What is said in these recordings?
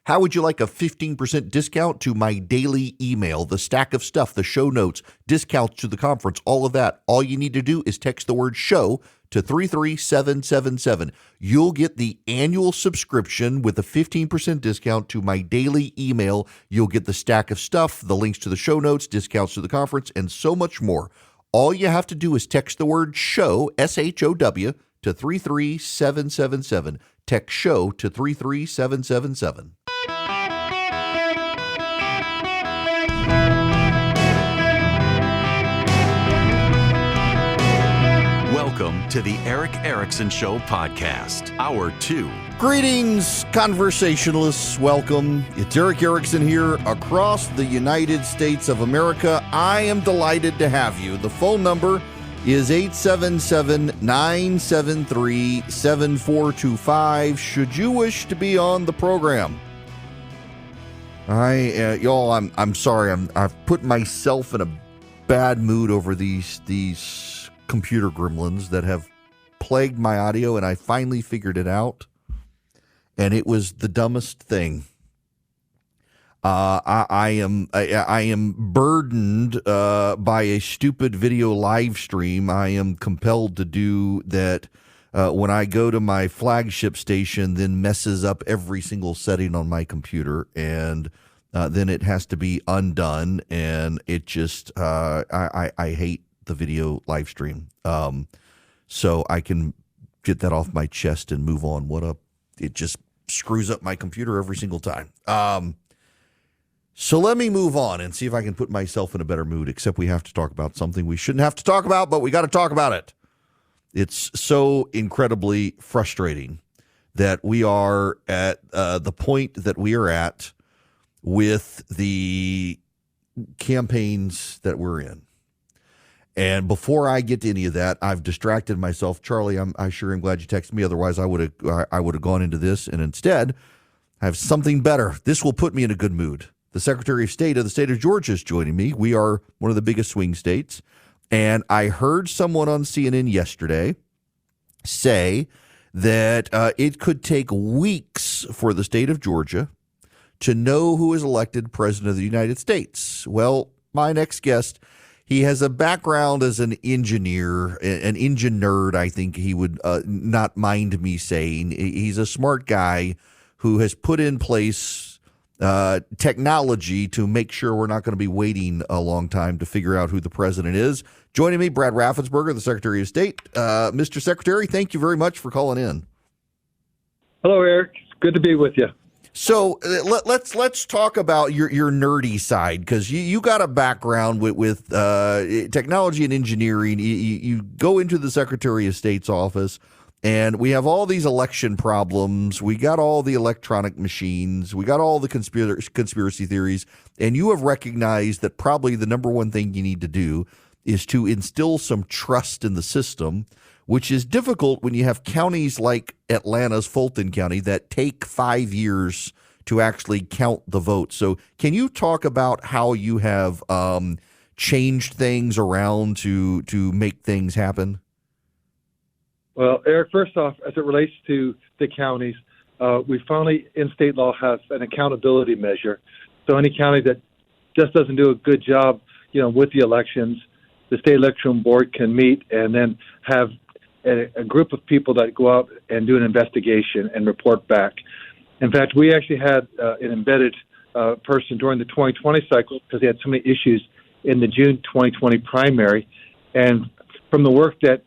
How would you like a 15% discount to my daily email, the stack of stuff, the show notes, discounts to the conference, all of that? All you need to do is text the word show to 33777. You'll get the annual subscription with a 15% discount to my daily email. You'll get the stack of stuff, the links to the show notes, discounts to the conference, and so much more. All you have to do is text the word show, SHOW, to 33777. Text show to 33777. Welcome to the Eric Erickson Show podcast, Hour 2. Greetings, conversationalists. Welcome. It's Eric Erickson here across the United States of America. I am delighted to have you. The phone number is 877-973-7425 should you wish to be on the program. Y'all, I'm sorry. I've put myself in a bad mood over these computer gremlins that have plagued my audio, and I finally figured it out, and it was the dumbest thing. I am burdened by a stupid video live stream. I am compelled to do that when I go to my flagship station, then messes up every single setting on my computer, and then it has to be undone, and it just I hate the video live stream. So I can get that off my chest and move on. It just screws up my computer every single time. So let me move on and see if I can put myself in a better mood, except we have to talk about something we shouldn't have to talk about, but we got to talk about it. It's so incredibly frustrating that we are at the point that we are at with the campaigns that we're in. And before I get to any of that, I've distracted myself. Charlie, I sure am glad you texted me. Otherwise, I would have gone into this. And instead, I have something better. This will put me in a good mood. The Secretary of State of the state of Georgia is joining me. We are one of the biggest swing states. And I heard someone on CNN yesterday say that it could take weeks for the state of Georgia to know who is elected president of the United States. Well, my next guest, he has a background as an engineer, an engine nerd, I think he would not mind me saying. He's a smart guy who has put in place technology to make sure we're not going to be waiting a long time to figure out who the president is. Joining me, Brad Raffensperger, the Secretary of State. Mr. Secretary, thank you very much for calling in. Hello, Eric. It's good to be with you. So let's talk about your nerdy side, because you got a background with technology and engineering. You go into the Secretary of State's office, and we have all these election problems. We got all the electronic machines. We got all the conspiracy theories. And you have recognized that probably the number one thing you need to do is to instill some trust in the system, which is difficult when you have counties like Atlanta's Fulton County that take 5 years to actually count the votes. So can you talk about how you have changed things around to make things happen? Well, Eric, first off, as it relates to the counties, we finally, in state law, have an accountability measure. So any county that just doesn't do a good job, with the elections, the state election board can meet and then have a group of people that go out and do an investigation and report back. In fact, we actually had an embedded person during the 2020 cycle because they had so many issues in the June 2020 primary. And from the work that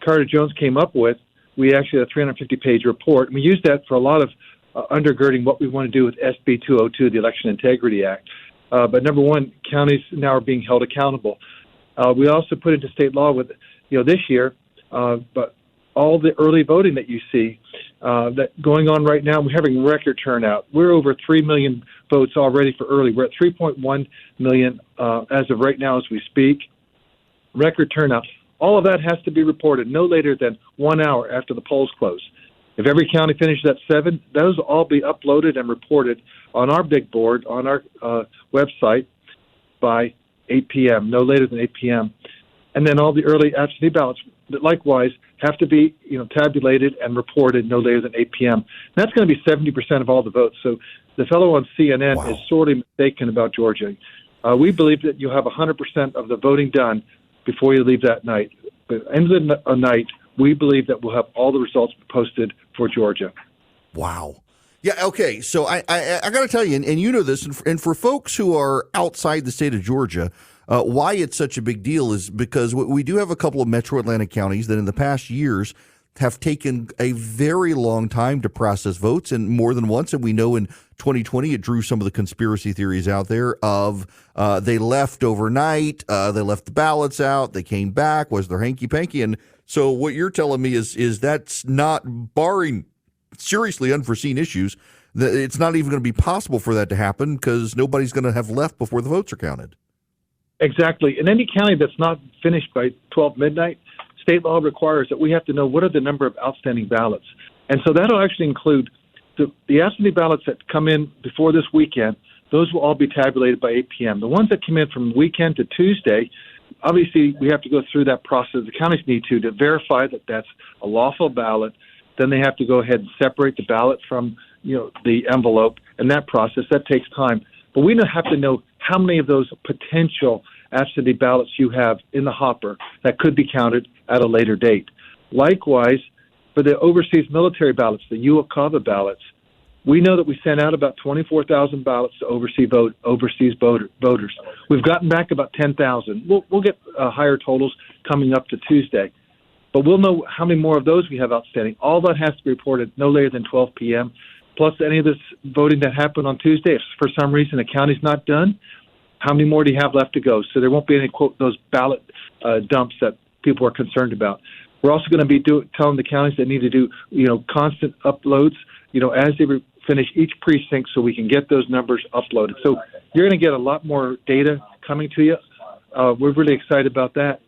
Carter Jones came up with, we actually had a 350-page report. And we used that for a lot of undergirding what we want to do with SB 202, the Election Integrity Act. But number one, counties now are being held accountable. We also put into state law with, this year, but all the early voting that you see that going on right now, we're having record turnout. We're over 3 million votes already for early. We're at 3.1 million as of right now as we speak. Record turnout. All of that has to be reported no later than 1 hour after the polls close. If every county finishes at 7, those will all be uploaded and reported on our big board, on our website by 8 p.m., no later than 8 p.m. And then all the early absentee ballots that likewise have to be, tabulated and reported no later than 8 p.m. And that's going to be 70% of all the votes. So the fellow on CNN Wow. is sorely mistaken about Georgia. We believe that you'll have 100% of the voting done before you leave that night. But at the end of the night, we believe that we'll have all the results posted for Georgia. Wow. Yeah, okay. So I got to tell you, and you know this, and for folks who are outside the state of Georgia, why it's such a big deal is because we do have a couple of metro Atlantic counties that in the past years have taken a very long time to process votes, and more than once. And we know in 2020 it drew some of the conspiracy theories out there of they left overnight, they left the ballots out, they came back, was there hanky-panky? And so what you're telling me is that's not, barring seriously unforeseen issues, that it's not even going to be possible for that to happen because nobody's going to have left before the votes are counted. Exactly. In any county that's not finished by 12 midnight, state law requires that we have to know what are the number of outstanding ballots. And so that'll actually include the absentee ballots that come in before this weekend. Those will all be tabulated by 8 p.m. The ones that come in from weekend to Tuesday, obviously we have to go through that process. The counties need to verify that that's a lawful ballot. Then they have to go ahead and separate the ballot from the envelope, and that process, that takes time. But we have to know how many of those potential absentee ballots you have in the hopper that could be counted at a later date. Likewise, for the overseas military ballots, the UOCAVA ballots, we know that we sent out about 24,000 ballots to overseas voters. We've gotten back about 10,000. We'll get higher totals coming up to Tuesday. But we'll know how many more of those we have outstanding. All that has to be reported no later than 12 p.m., plus any of this voting that happened on Tuesday. If for some reason the county's not done, how many more do you have left to go? So there won't be any, quote, those ballot dumps that people are concerned about. We're also going to be telling the counties that need to do, constant uploads, as they finish each precinct so we can get those numbers uploaded. So you're going to get a lot more data coming to you. We're really excited about that.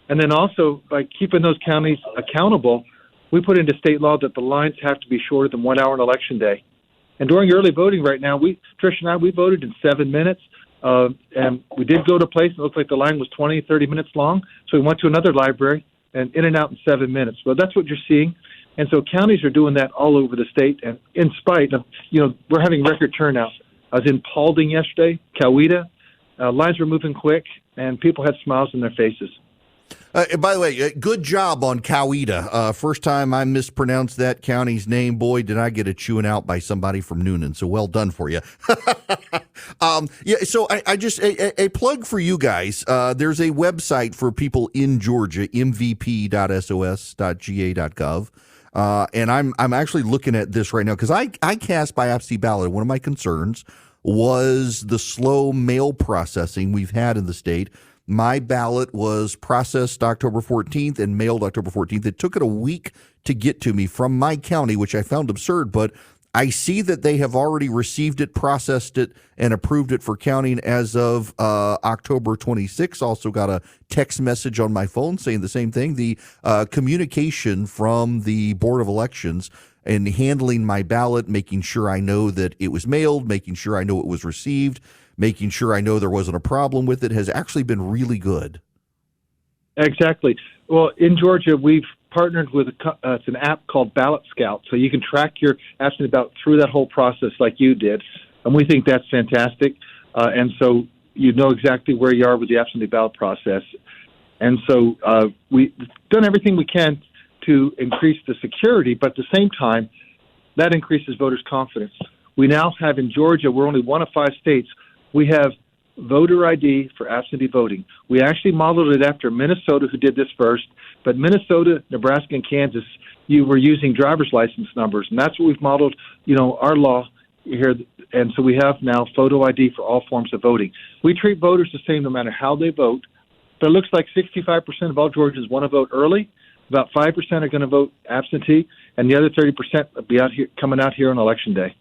And then also, by keeping those counties accountable, we put into state law that the lines have to be shorter than 1 hour on Election Day. And during early voting right now, Trish and I, we voted in 7 minutes. And we did go to a place, and it looked like the line was 20, 30 minutes long. So we went to another library and in and out in 7 minutes. Well, that's what you're seeing. And so counties are doing that all over the state. And in spite of, we're having record turnout. I was in Paulding yesterday, Coweta. Lines were moving quick, and people had smiles on their faces. By the way, good job on Coweta. First time I mispronounced that county's name, boy, did I get it chewing out by somebody from Noonan. So well done for you. So I just a plug for you guys. There's a website for people in Georgia, mvp.sos.ga.gov. And I'm actually looking at this right now because I cast by absentee ballot. One of my concerns was the slow mail processing we've had in the state. My ballot was processed October 14th and mailed October 14th. It took it a week to get to me from my county, which I found absurd, but I see that they have already received it, processed it, and approved it for counting as of October 26th. Also got a text message on my phone saying the same thing. The communication from the Board of Elections and handling my ballot, making sure I know that it was mailed, making sure I know it was received, making sure I know there wasn't a problem with it, has actually been really good. Exactly. Well, in Georgia, we've partnered with it's an app called Ballot Scout, so you can track your absentee ballot through that whole process like you did, and we think that's fantastic. And so you know exactly where you are with the absentee ballot process. And so we've done everything we can to increase the security, but at the same time, that increases voters' confidence. We now have in Georgia, we're only one of 5 states, we have voter ID for absentee voting. We actually modeled it after Minnesota, who did this first, but Minnesota, Nebraska, and Kansas, you were using driver's license numbers, and that's what we've modeled, our law here, and so we have now photo ID for all forms of voting. We treat voters the same no matter how they vote, but it looks like 65% of all Georgians want to vote early, about 5% are going to vote absentee, and the other 30% will be coming out here on Election Day.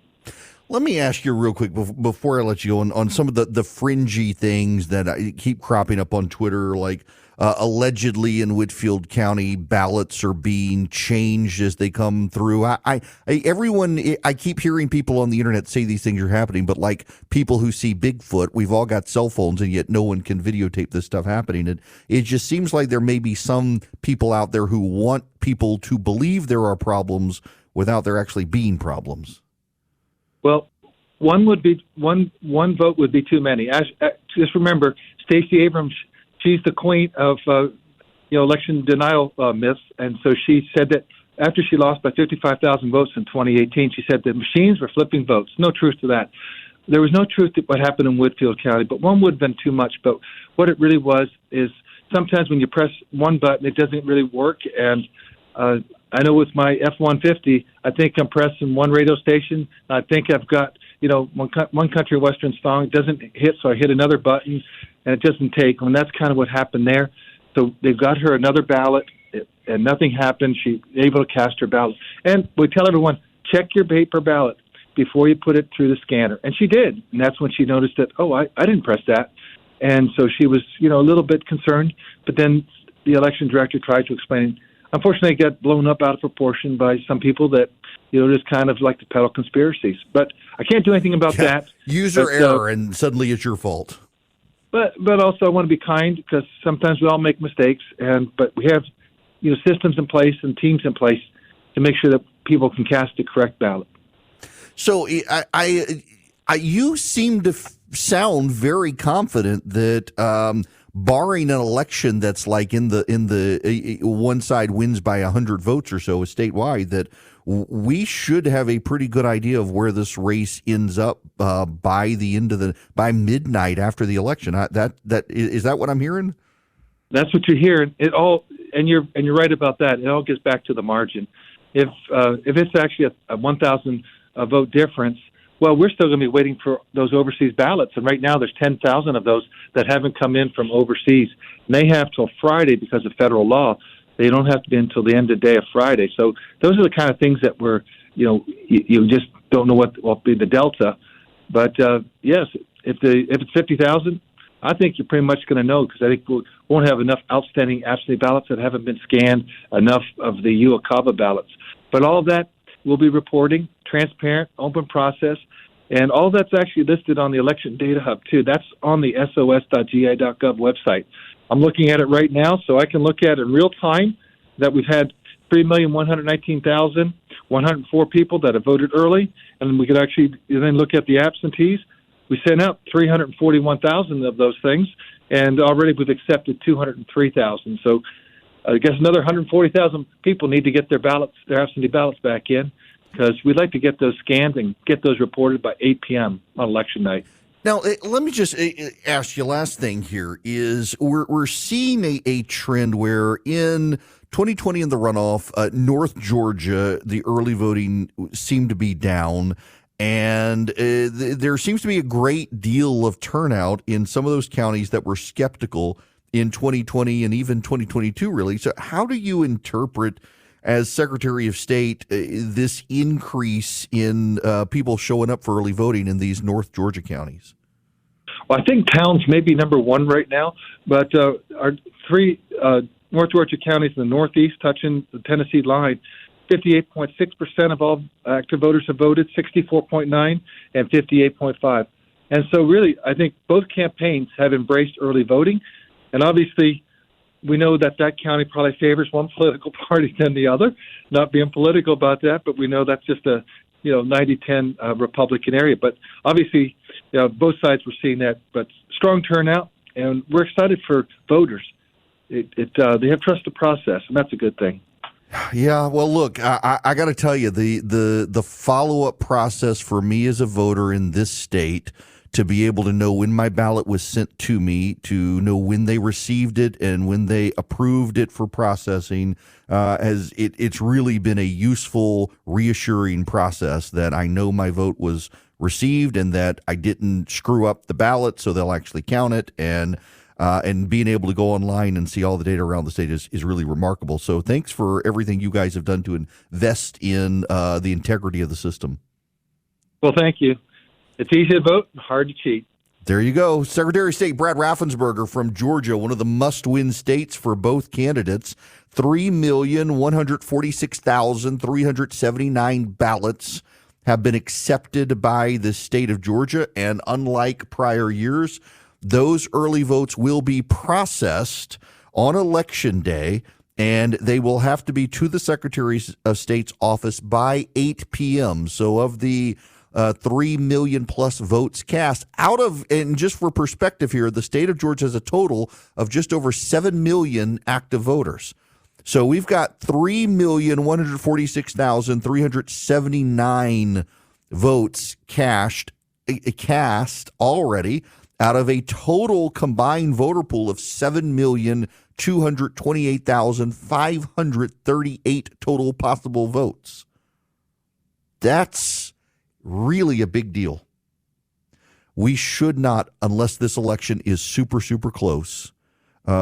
Let me ask you real quick before I let you go on some of the fringy things that keep cropping up on Twitter, like allegedly in Whitfield County, ballots are being changed as they come through. I keep hearing people on the internet say these things are happening, but like people who see Bigfoot, we've all got cell phones, and yet no one can videotape this stuff happening. And it just seems like there may be some people out there who want people to believe there are problems without there actually being problems. Well, one vote would be too many. Just remember, Stacey Abrams, she's the queen of election denial myths, and so she said that after she lost by 55,000 votes in 2018, she said the machines were flipping votes. No truth to that. There was no truth to what happened in Whitfield County, but one would have been too much. But what it really was is sometimes when you press one button, it doesn't really work. And I know with my F-150, I think I'm pressing one radio station. I think I've got, one country western song. It doesn't hit, so I hit another button, and it doesn't take. And that's kind of what happened there. So they've got her another ballot, and nothing happened. She's able to cast her ballot. And we tell everyone, check your paper ballot before you put it through the scanner. And she did. And that's when she noticed that, I didn't press that. And so she was, a little bit concerned. But then the election director tried to explain. Unfortunately, it got blown up out of proportion by some people that, just kind of like to peddle conspiracies. But I can't do anything about that. User error, and suddenly it's your fault. But also I want to be kind, because sometimes we all make mistakes. But we have, systems in place and teams in place to make sure that people can cast the correct ballot. So you seem to sound very confident that barring an election that's like in the one side wins by 100 votes or so statewide, that we should have a pretty good idea of where this race ends up by midnight after the election. Is that what I'm hearing? That's what you're hearing. And you're right about that. It all gets back to the margin. If it's actually a 1,000 vote difference, well, we're still going to be waiting for those overseas ballots. And right now there's 10,000 of those that haven't come in from overseas. And they have till Friday because of federal law. They don't have to be until the end of the day of Friday. So those are the kind of things that you just don't know what will be the delta. But yes, if it's 50,000, I think you're pretty much going to know, because I think we won't have enough outstanding absentee ballots that haven't been scanned, enough of the UOCAVA ballots. But all of that we'll be reporting, transparent, open process, and all that's actually listed on the Election Data Hub, too. That's on the sos.ga.gov website. I'm looking at it right now, so I can look at it in real time that we've had 3,119,104 people that have voted early, and we could actually then look at the absentees. We sent out 341,000 of those things, and already we've accepted 203,000. So I guess another 140,000 people need to get their absentee ballots back in, because we'd like to get those scanned and get those reported by 8 p.m. on election night. Now, let me just ask you, last thing here is we're seeing a trend where in 2020 in the runoff, North Georgia, the early voting seemed to be down. And there seems to be a great deal of turnout in some of those counties that were skeptical in 2020 and even 2022, really. So how do you interpret, as Secretary of State, this increase in people showing up for early voting in these North Georgia counties? Well, I think Towns may be number one right now, but our three North Georgia counties in the Northeast, touching the Tennessee line, 58.6% of all active voters have voted, 64.9% and 58.5%. And so really, I think both campaigns have embraced early voting. And obviously, we know that county probably favors one political party than the other. Not being political about that, but we know that's just a 90-10 Republican area. But obviously, both sides were seeing that. But strong turnout, and we're excited for voters. They have trust the process, and that's a good thing. Yeah, well, look, I got to tell you, the follow-up process for me as a voter in this state, to be able to know when my ballot was sent to me, to know when they received it and when they approved it for processing, it's really been a useful, reassuring process that I know my vote was received and that I didn't screw up the ballot, so they'll actually count it. And being able to go online and see all the data around the state is really remarkable. So thanks for everything you guys have done to invest in the integrity of the system. Well, thank you. It's easy to vote, hard to cheat. There you go. Secretary of State Brad Raffensperger from Georgia, one of the must-win states for both candidates. 3,146,379 ballots have been accepted by the state of Georgia, and unlike prior years, those early votes will be processed on Election Day, and they will have to be to the Secretary of State's office by 8 p.m. So of the 3 million plus votes cast out of, and just for perspective here, the state of Georgia has a total of just over 7 million active voters. So we've got 3,146,379 votes cast already out of a total combined voter pool of 7,228,538 total possible votes. That's really a big deal. We should not, unless this election is super, super close,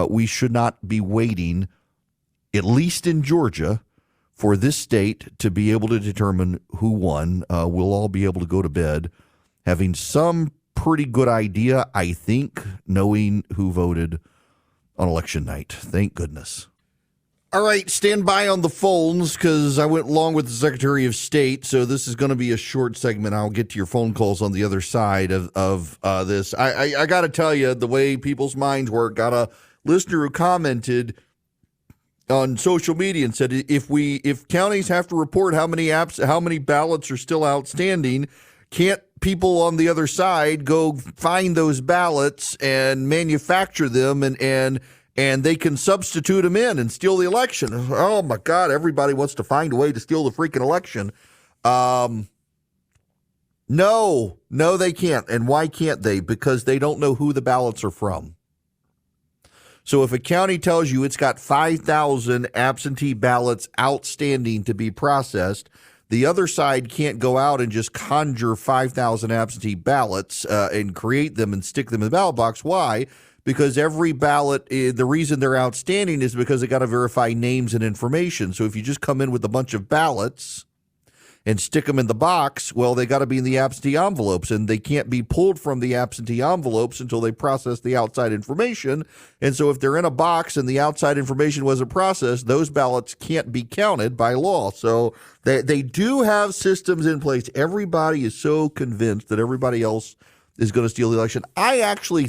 we should not be waiting, at least in Georgia, for this state to be able to determine who won. We'll all be able to go to bed having some pretty good idea, I think, knowing who voted on election night. Thank goodness. All right, stand by on the phones because I went along with the Secretary of State, so this is going to be a short segment. I'll get to your phone calls on the other side of this. I got to tell you, the way people's minds work, got a listener who commented on social media and said, if counties have to report how many ballots are still outstanding, can't people on the other side go find those ballots and manufacture them and they can substitute them in and steal the election? Oh my God, everybody wants to find a way to steal the freaking election. No, they can't. And why can't they? Because they don't know who the ballots are from. So if a county tells you it's got 5,000 absentee ballots outstanding to be processed, the other side can't go out and just conjure 5,000 absentee ballots and create them and stick them in the ballot box. Why? Because every ballot, the reason they're outstanding is because they got to verify names and information. So if you just come in with a bunch of ballots and stick them in the box, well, they got to be in the absentee envelopes, and they can't be pulled from the absentee envelopes until they process the outside information. And so if they're in a box and the outside information wasn't processed, those ballots can't be counted by law. So they do have systems in place. Everybody is so convinced that everybody else is going to steal the election. I actually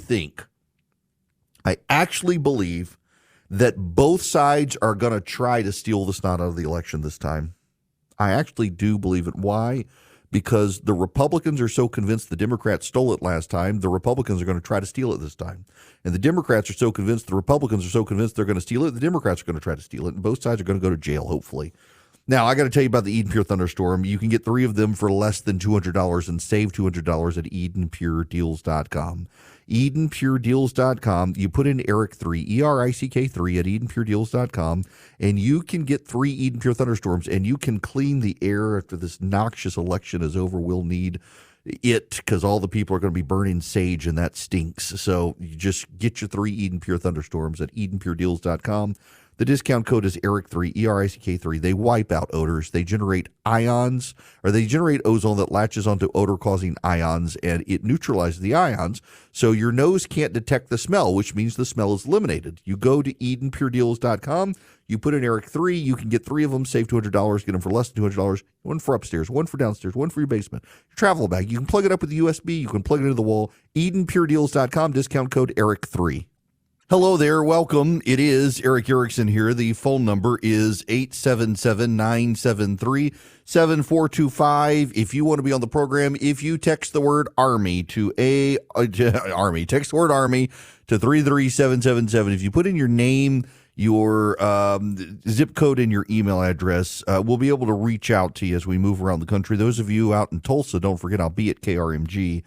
believe that both sides are going to try to steal the snot out of the election this time. I actually do believe it. Why? Because the Republicans are so convinced the Democrats stole it last time, the Republicans are going to try to steal it this time. And the Democrats are so convinced, the Republicans are so convinced they're going to steal it, the Democrats are going to try to steal it, and both sides are going to go to jail, hopefully. Now, I got to tell you about the Eden Pure Thunderstorm. You can get 3 of them for less than $200 and save $200 at EdenPureDeals.com. EdenPureDeals.com. You put in Eric3, ERICK3 at EdenPureDeals.com, and you can get 3 Eden Pure Thunderstorms, and you can clean the air after this noxious election is over. We'll need it because all the people are going to be burning sage, and that stinks. So you just get your 3 Eden Pure Thunderstorms at EdenPureDeals.com. The discount code is ERIC3, ERICK3. They wipe out odors. They generate ions, or they generate ozone that latches onto odor-causing ions, and it neutralizes the ions, so your nose can't detect the smell, which means the smell is eliminated. You go to EdenPureDeals.com. You put in Eric3. You can get 3 of them, save $200, get them for less than $200, 1 for upstairs, 1 for downstairs, 1 for your basement. Your travel bag. You can plug it up with the USB. You can plug it into the wall. EdenPureDeals.com, discount code ERIC3. Hello there. Welcome. It is Eric Erickson here. The phone number is 877-973-7425. If you want to be on the program, if you text the word Army to Army, text the word Army to 33777. If you put in your name, your zip code, and your email address, we'll be able to reach out to you as we move around the country. Those of you out in Tulsa, don't forget I'll be at KRMG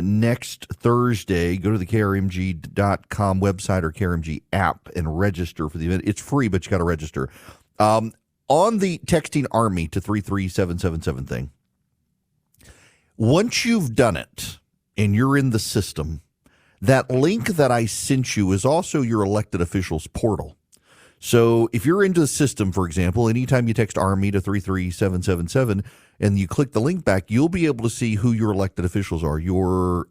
next Thursday. Go to the KRMG.com website or KRMG app and register for the event. It's free, but you got to register. On the texting Army to 33777 thing, once you've done it and you're in the system, that link that I sent you is also your elected officials portal. So if you're into the system, for example, anytime you text Army to 33777 and you click the link back, you'll be able to see who your elected officials are. Your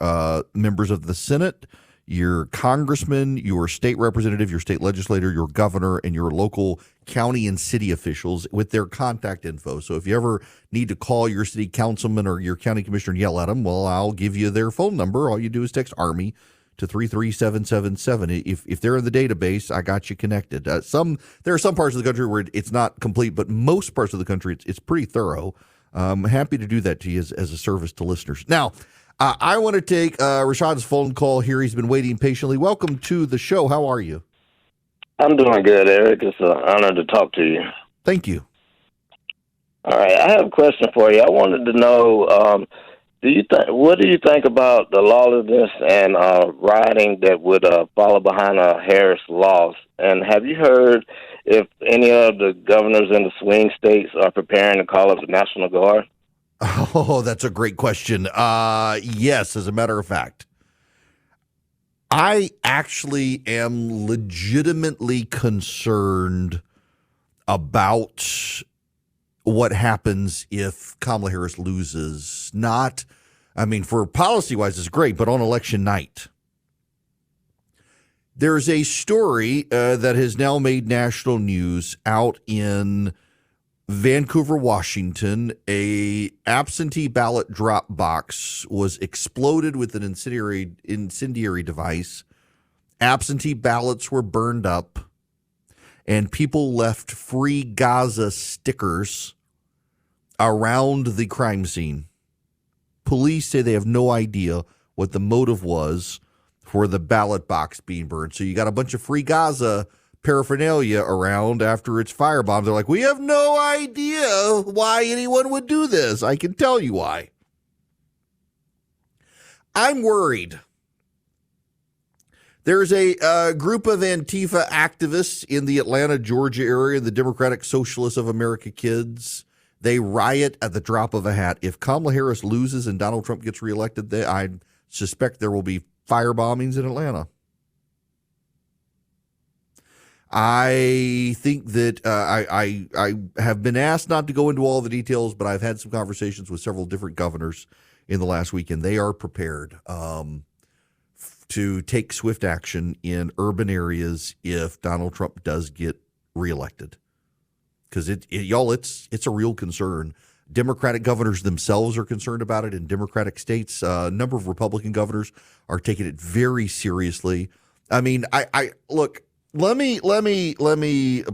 members of the Senate, your congressman, your state representative, your state legislator, your governor, and your local county and city officials with their contact info. So if you ever need to call your city councilman or your county commissioner and yell at them, well, I'll give you their phone number. All you do is text Army to 33777. If they're in the database, I got you connected. There are some parts of the country where it's not complete, but most parts of the country, it's pretty thorough. I'm happy to do that to you as a service to listeners. Now, I want to take Rashad's phone call here. He's been waiting patiently. Welcome to the show. How are you? I'm doing good, Eric. It's an honor to talk to you. Thank you. All right, I have a question for you. I wanted to know, what do you think about the lawlessness and rioting that would follow behind Harris' loss? And have you heard if any of the governors in the swing states are preparing to call up the National Guard? Oh, that's a great question. Yes, as a matter of fact. I actually am legitimately concerned about what happens if Kamala Harris loses. For policy-wise, it's great, but on election night. There's a story that has now made national news out in Vancouver, Washington. A absentee ballot drop box was exploded with an incendiary device. Absentee ballots were burned up, and people left Free Gaza stickers around the crime scene. Police say they have no idea what the motive was for the ballot box being burned. So you got a bunch of Free Gaza paraphernalia around after it's firebombed. They're like, we have no idea why anyone would do this. I can tell you why. I'm worried. There's a group of Antifa activists in the Atlanta, Georgia area, the Democratic Socialists of America kids. They riot at the drop of a hat. If Kamala Harris loses and Donald Trump gets reelected, I suspect there will be fire bombings in Atlanta. I think that I have been asked not to go into all the details, but I've had some conversations with several different governors in the last week, and they are prepared to take swift action in urban areas if Donald Trump does get reelected. Because it's a real concern. Democratic governors themselves are concerned about it in Democratic states. A number of Republican governors are taking it very seriously. I mean, I look. Let me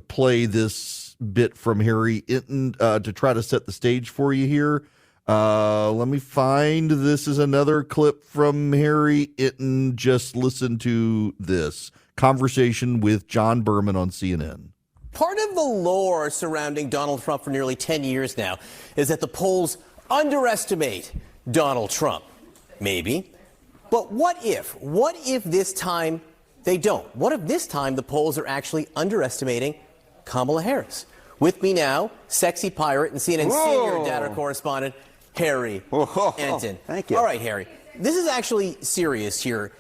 play this bit from Harry Inton to try to set the stage for you here. Let me find. This is another clip from Harry Inton. Just listen to this conversation with John Berman on CNN. Part of the lore surrounding Donald Trump for nearly 10 years now is that the polls underestimate Donald Trump. Maybe. But what if? What if this time they don't? What if this time the polls are actually underestimating Kamala Harris? With me now, sexy pirate and CNN senior data correspondent, Harry Enton. Thank you. All right, Harry. This is actually serious here.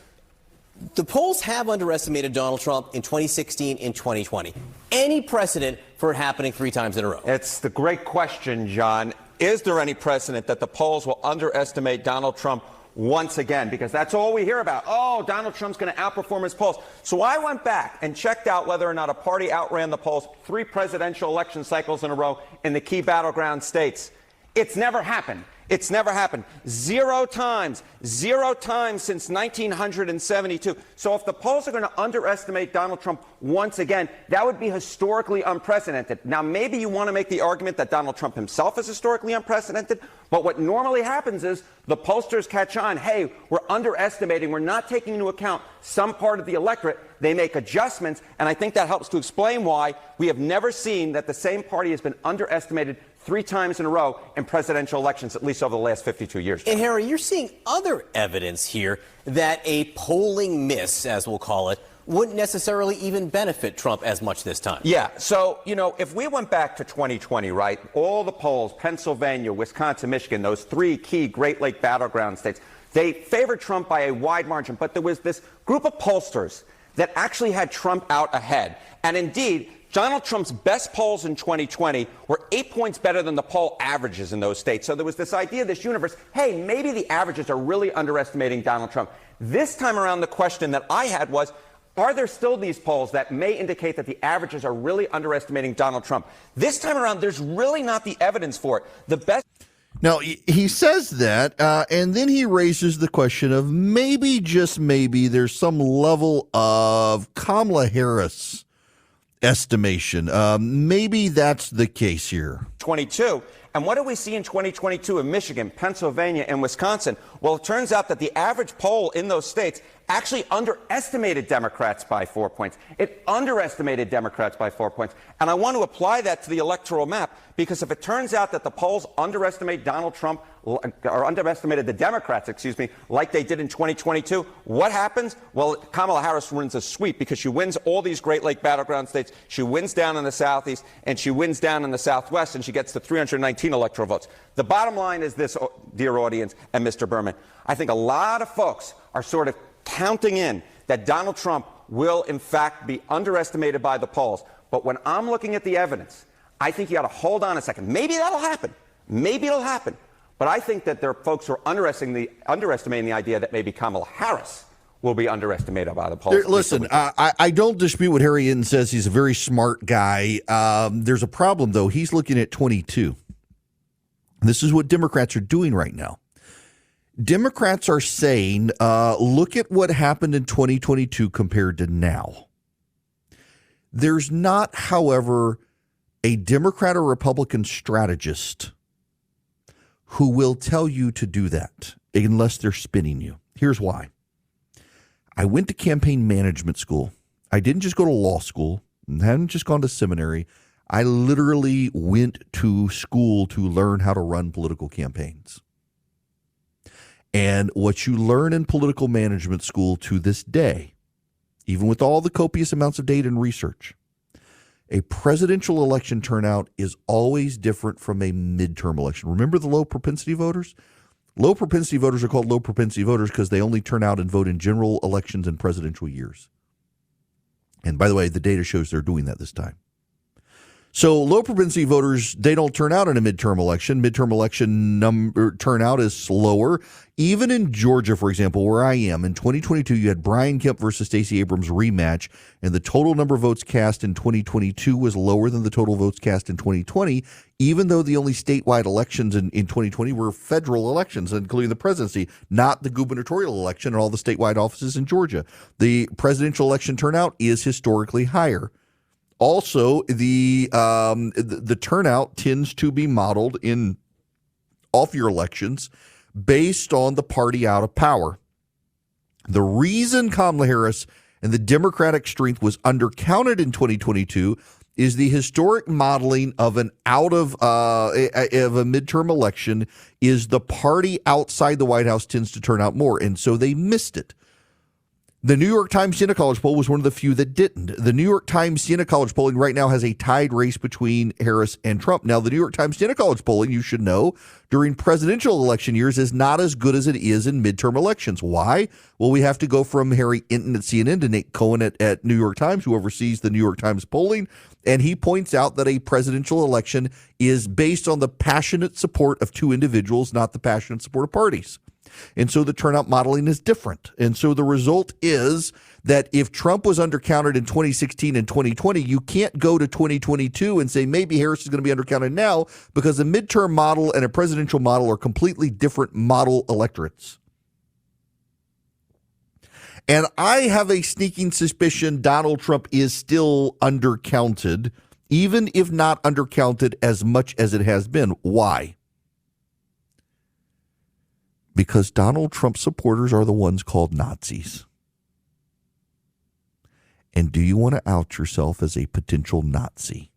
The polls have underestimated Donald Trump in 2016 and 2020. Any precedent for it happening 3 times in a row? It's the great question, John. Is there any precedent that the polls will underestimate Donald Trump once again? Because that's all we hear about. Oh, Donald Trump's going to outperform his polls. So I went back and checked out whether or not a party outran the polls 3 presidential election cycles in a row in the key battleground states. It's never happened. It's never happened. 0 times since 1972. So if the polls are going to underestimate Donald Trump once again, that would be historically unprecedented. Now, maybe you want to make the argument that Donald Trump himself is historically unprecedented, but what normally happens is the pollsters catch on, hey, we're underestimating, we're not taking into account some part of the electorate. They make adjustments, and I think that helps to explain why we have never seen that the same party has been underestimated 3 times in a row in presidential elections, at least over the last 52 years. And Harry, you're seeing other evidence here that a polling miss, as we'll call it, wouldn't necessarily even benefit Trump as much this time. Yeah. So, if we went back to 2020, right, all the polls, Pennsylvania, Wisconsin, Michigan, those 3 key Great Lake battleground states, they favored Trump by a wide margin. But there was this group of pollsters that actually had Trump out ahead. And indeed, Donald Trump's best polls in 2020 were 8 points better than the poll averages in those states. So there was this idea, this universe, hey, maybe the averages are really underestimating Donald Trump. This time around, the question that I had was, are there still these polls that may indicate that the averages are really underestimating Donald Trump? This time around, there's really not the evidence for it. The best. Now, he says that, and then he raises the question of maybe, just maybe, there's some level of Kamala Harris estimation. Maybe that's the case here. 22. And what do we see in 2022 in Michigan, Pennsylvania, and Wisconsin? Well, it turns out that the average poll in those states actually underestimated Democrats by 4 points. It underestimated Democrats by 4 points. And I want to apply that to the electoral map, because if it turns out that the polls underestimate Donald Trump, or underestimated the Democrats, like they did in 2022, what happens? Well, Kamala Harris wins a sweep because she wins all these Great Lake battleground states. She wins down in the Southeast, and she wins down in the Southwest, and she gets to 319 electoral votes. The bottom line is this, dear audience and Mr. Berman. I think a lot of folks are sort of counting in that Donald Trump will, in fact, be underestimated by the polls. But when I'm looking at the evidence, I think you got to hold on a second. Maybe that'll happen. Maybe it'll happen. But I think that there are folks who are underestimating the idea that maybe Kamala Harris will be underestimated by the polls. Listen, I don't dispute what Harry Inton says. He's a very smart guy. There's a problem, though. He's looking at 22. This is what Democrats are doing right now. Democrats are saying, look at what happened in 2022 compared to now. There's not, however, a Democrat or Republican strategist who will tell you to do that unless they're spinning you. Here's why. I went to campaign management school. I didn't just go to law school. I hadn't just gone to seminary. I literally went to school to learn how to run political campaigns. And what you learn in political management school to this day, even with all the copious amounts of data and research, a presidential election turnout is always different from a midterm election. Remember the low propensity voters? Low propensity voters are called low propensity voters because they only turn out and vote in general elections and presidential years. And by the way, the data shows they're doing that this time. So low propensity voters, they don't turn out in a midterm election. Midterm election turnout is slower. Even in Georgia, for example, where I am, in 2022, you had Brian Kemp versus Stacey Abrams rematch, and the total number of votes cast in 2022 was lower than the total votes cast in 2020, even though the only statewide elections in 2020 were federal elections, including the presidency, not the gubernatorial election and all the statewide offices in Georgia. The presidential election turnout is historically higher. Also, the turnout tends to be modeled in off-year elections based on the party out of power. The reason Kamala Harris and the Democratic strength was undercounted in 2022 is the historic modeling of an out of a midterm election is the party outside the White House tends to turn out more, and so they missed it. The New York Times Siena College poll was one of the few that didn't. The New York Times Siena College polling right now has a tied race between Harris and Trump. Now, the New York Times Siena College polling, you should know, during presidential election years is not as good as it is in midterm elections. Why? Well, we have to go from Harry Inton at CNN to Nate Cohen at New York Times, who oversees the New York Times polling. And he points out that a presidential election is based on the passionate support of two individuals, not the passionate support of parties. And so the turnout modeling is different. And so the result is that if Trump was undercounted in 2016 and 2020, you can't go to 2022 and say maybe Harris is going to be undercounted now, because a midterm model and a presidential model are completely different model electorates. And I have a sneaking suspicion Donald Trump is still undercounted, even if not undercounted as much as it has been. Why? Because Donald Trump supporters are the ones called Nazis. And do you want to out yourself as a potential Nazi?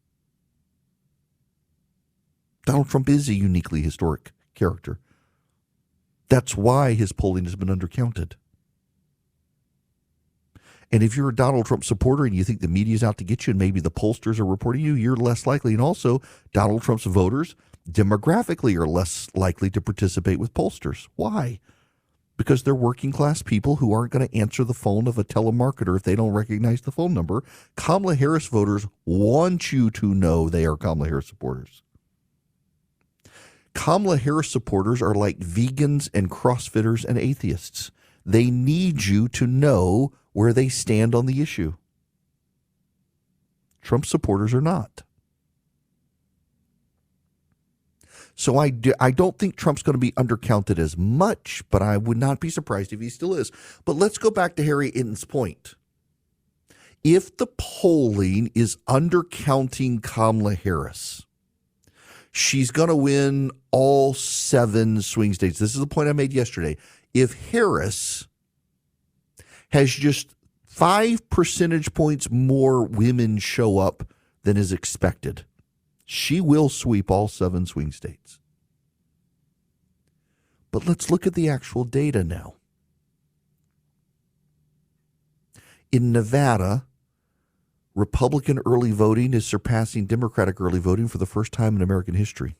Donald Trump is a uniquely historic character. That's why his polling has been undercounted. And if you're a Donald Trump supporter and you think the media is out to get you and maybe the pollsters are reporting you, you're less likely. And also, Donald Trump's voters demographically are less likely to participate with pollsters. Why? Because they're working class people who aren't going to answer the phone of a telemarketer if they don't recognize the phone number. Kamala Harris voters want you to know they are Kamala Harris supporters. Kamala Harris supporters are like vegans and CrossFitters and atheists. They need you to know where they stand on the issue. Trump supporters are not. So I don't think Trump's going to be undercounted as much, but I would not be surprised if he still is. But let's go back to Harry Inton's point. If the polling is undercounting Kamala Harris, she's going to win all 7 swing states. This is the point I made yesterday. If Harris has just 5 percentage points more women show up than is expected, she will sweep all 7 swing states. But let's look at the actual data now. In Nevada, Republican early voting is surpassing Democratic early voting for the first time in American history.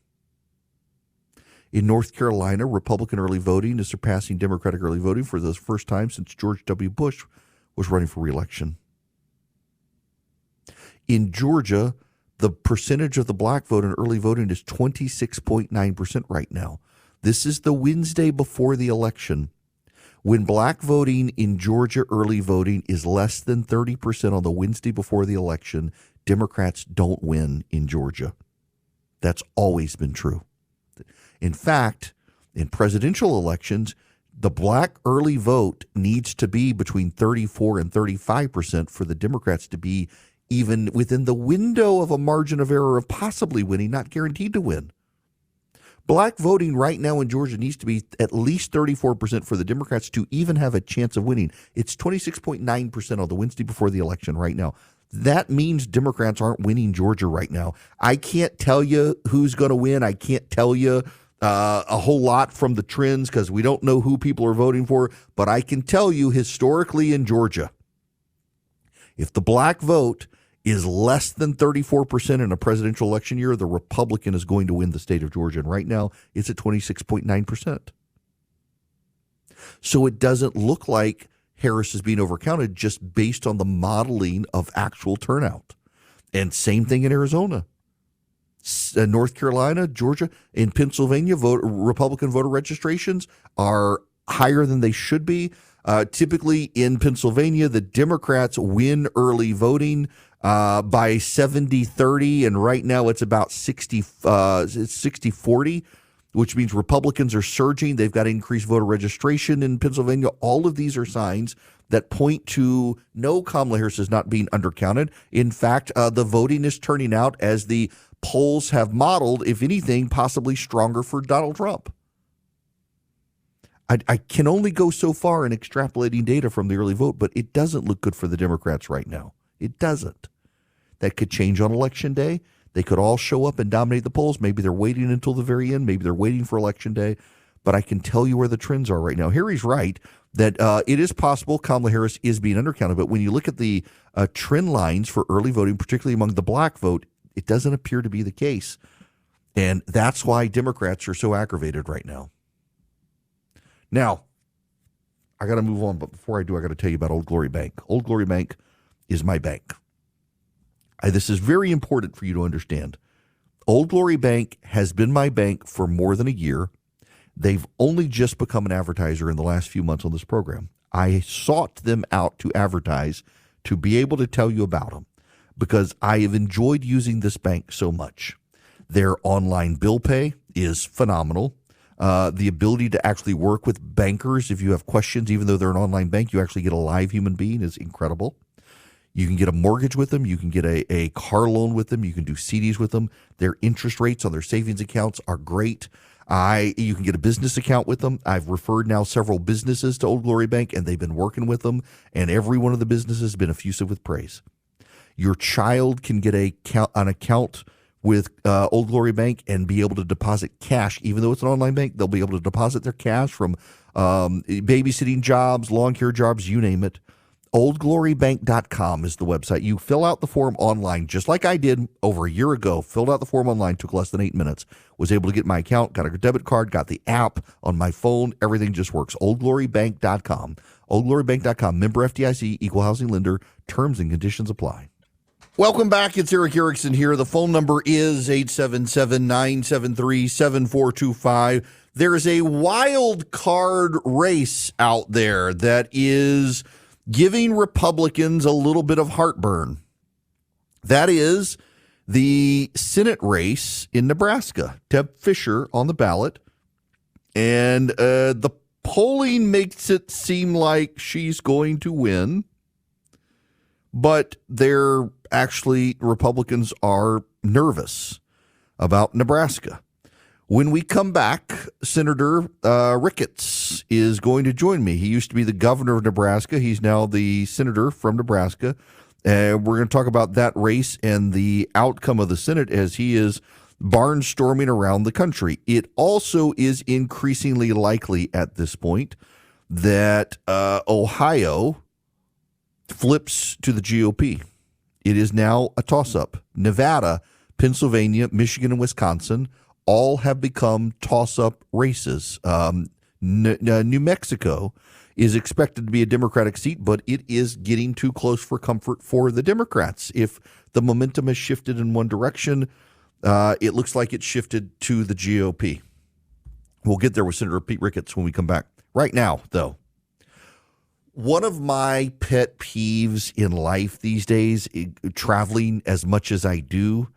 In North Carolina, Republican early voting is surpassing Democratic early voting for the first time since George W. Bush was running for re-election. In Georgia, the percentage of the black vote in early voting is 26.9% right now. This is the Wednesday before the election. When black voting in Georgia early voting is less than 30% on the Wednesday before the election, Democrats don't win in Georgia. That's always been true. In fact, in presidential elections, the black early vote needs to be between 34 and 35% for the Democrats to be even within the window of a margin of error of possibly winning, not guaranteed to win. Black voting right now in Georgia needs to be at least 34% for the Democrats to even have a chance of winning. It's 26.9% on the Wednesday before the election right now. That means Democrats aren't winning Georgia right now. I can't tell you who's going to win. I can't tell you a whole lot from the trends because we don't know who people are voting for. But I can tell you historically in Georgia, if the black vote is less than 34% in a presidential election year, the Republican is going to win the state of Georgia. And right now, it's at 26.9%. So it doesn't look like Harris is being overcounted just based on the modeling of actual turnout. And same thing in Arizona, North Carolina, Georgia, in Pennsylvania, Republican voter registrations are higher than they should be. Typically in Pennsylvania, the Democrats win early voting by 70-30, and right now it's about 60-40, which means Republicans are surging. They've got increased voter registration in Pennsylvania. All of these are signs that point to no, Kamala Harris is not being undercounted. In fact, the voting is turning out as the polls have modeled, if anything, possibly stronger for Donald Trump. I can only go so far in extrapolating data from the early vote, but it doesn't look good for the Democrats right now. It doesn't. That could change on Election Day. They could all show up and dominate the polls. Maybe they're waiting until the very end. Maybe they're waiting for Election Day. But I can tell you where the trends are right now. Harry's right that it is possible Kamala Harris is being undercounted. But when you look at the trend lines for early voting, particularly among the black vote, it doesn't appear to be the case. And that's why Democrats are so aggravated right now. Now, I got to move on. But before I do, I got to tell you about Old Glory Bank. Old Glory Bank is my bank. This is very important for you to understand. Old Glory Bank has been my bank for more than a year. They've only just become an advertiser in the last few months on this program. I sought them out to advertise to be able to tell you about them because I have enjoyed using this bank so much. Their online bill pay is phenomenal. The ability to actually work with bankers if you have questions, even though they're an online bank, you actually get a live human being is incredible. You can get a mortgage with them. You can get a car loan with them. You can do CDs with them. Their interest rates on their savings accounts are great. You can get a business account with them. I've referred now several businesses to Old Glory Bank, and they've been working with them, and every one of the businesses has been effusive with praise. Your child can get an account with Old Glory Bank and be able to deposit cash. Even though it's an online bank, they'll be able to deposit their cash from babysitting jobs, lawn care jobs, you name it. OldGloryBank.com is the website. You fill out the form online, just like I did over a year ago. Filled out the form online, took less than 8 minutes. Was able to get my account, got a debit card, got the app on my phone. Everything just works. OldGloryBank.com. OldGloryBank.com. Member FDIC, equal housing lender. Terms and conditions apply. Welcome back. It's Eric Erickson here. The phone number is 877-973-7425. There is a wild card race out there that is giving Republicans a little bit of heartburn. That is the Senate race in Nebraska. Deb Fischer on the ballot. And the polling makes it seem like she's going to win. but Republicans are nervous about Nebraska. When we come back, Senator Ricketts is going to join me. He used to be the governor of Nebraska. He's now the senator from Nebraska. We're going to talk about that race and the outcome of the Senate as he is barnstorming around the country. It also is increasingly likely at this point that Ohio flips to the GOP. It is now a toss-up. Nevada, Pennsylvania, Michigan, and Wisconsin all have become toss-up races. New Mexico is expected to be a Democratic seat, but it is getting too close for comfort for the Democrats. If the momentum has shifted in one direction, it looks like it's shifted to the GOP. We'll get there with Senator Pete Ricketts when we come back. Right now, though, one of my pet peeves in life these days, traveling as much as I do,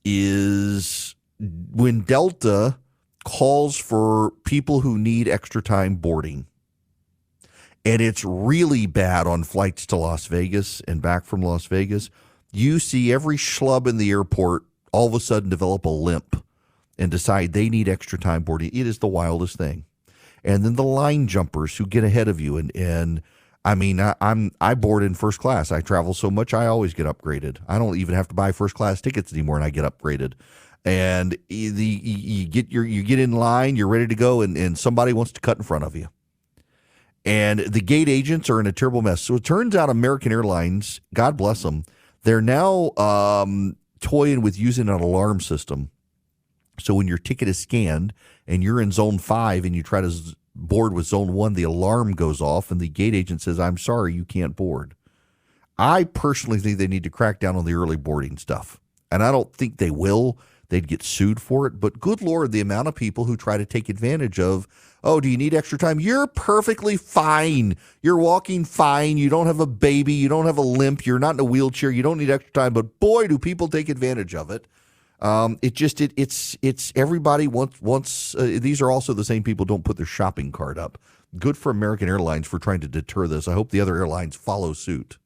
is when Delta calls for people who need extra time boarding. And it's really bad on flights to Las Vegas and back from Las Vegas. You see every schlub in the airport all of a sudden develop a limp and decide they need extra time boarding. It is the wildest thing. And then the line jumpers who get ahead of you. And I mean, I board in first class. I travel so much, I always get upgraded. I don't even have to buy first class tickets anymore, and I get upgraded. And you get in line, you're ready to go, and somebody wants to cut in front of you. And the gate agents are in a terrible mess. So it turns out American Airlines, God bless them, they're now toying with using an alarm system. So when your ticket is scanned and you're in zone 5 and you try to board with zone 1, the alarm goes off and the gate agent says, "I'm sorry, you can't board." I personally think they need to crack down on the early boarding stuff. And I don't think they will. They'd get sued for it. But good Lord, the amount of people who try to take advantage of, oh, do you need extra time? You're perfectly fine. You're walking fine. You don't have a baby. You don't have a limp. You're not in a wheelchair. You don't need extra time. But boy, do people take advantage of it. It's everybody wants these are also the same people who don't put their shopping cart up. Good for American Airlines for trying to deter this. I hope the other airlines follow suit.